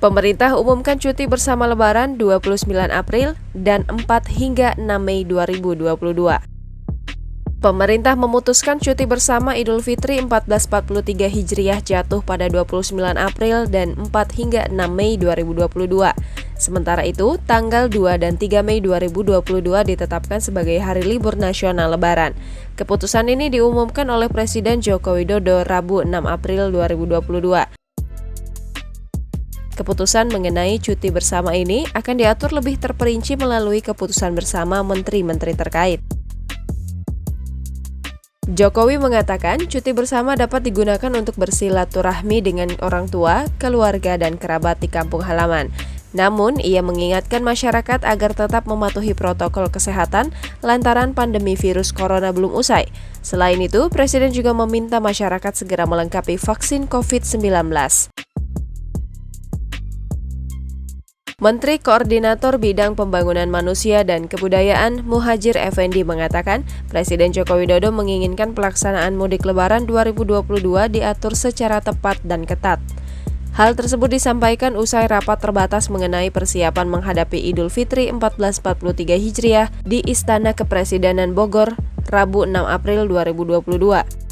Pemerintah umumkan cuti bersama Lebaran 29 April dan 4 hingga 6 Mei 2022. Pemerintah memutuskan cuti bersama Idul Fitri 1443 Hijriah jatuh pada 29 April dan 4 hingga 6 Mei 2022. Sementara itu, tanggal 2 dan 3 Mei 2022 ditetapkan sebagai hari libur nasional Lebaran. Keputusan ini diumumkan oleh Presiden Joko Widodo Rabu 6 April 2022. Keputusan mengenai cuti bersama ini akan diatur lebih terperinci melalui keputusan bersama menteri-menteri terkait. Jokowi mengatakan cuti bersama dapat digunakan untuk bersilaturahmi dengan orang tua, keluarga, dan kerabat di kampung halaman. Namun, ia mengingatkan masyarakat agar tetap mematuhi protokol kesehatan lantaran pandemi virus corona belum usai. Selain itu, Presiden juga meminta masyarakat segera melengkapi vaksin COVID-19. Menteri Koordinator Bidang Pembangunan Manusia dan Kebudayaan Muhadjir Effendi mengatakan, Presiden Joko Widodo menginginkan pelaksanaan mudik Lebaran 2022 diatur secara tepat dan ketat. Hal tersebut disampaikan usai rapat terbatas mengenai persiapan menghadapi Idul Fitri 1443 Hijriah di Istana Kepresidenan Bogor, Rabu 6 April 2022.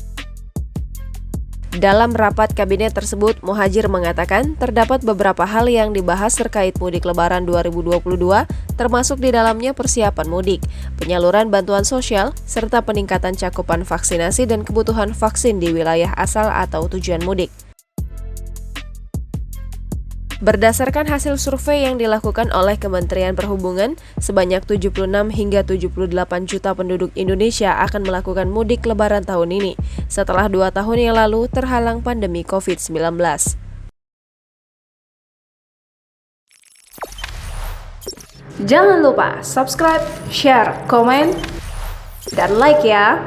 Dalam rapat kabinet tersebut, Muhadjir mengatakan terdapat beberapa hal yang dibahas terkait mudik Lebaran 2022, termasuk di dalamnya persiapan mudik, penyaluran bantuan sosial, serta peningkatan cakupan vaksinasi dan kebutuhan vaksin di wilayah asal atau tujuan mudik. Berdasarkan hasil survei yang dilakukan oleh Kementerian Perhubungan, sebanyak 76 hingga 78 juta penduduk Indonesia akan melakukan mudik Lebaran tahun ini, setelah 2 tahun yang lalu terhalang pandemi COVID-19. Jangan lupa subscribe, share, komen, dan like ya!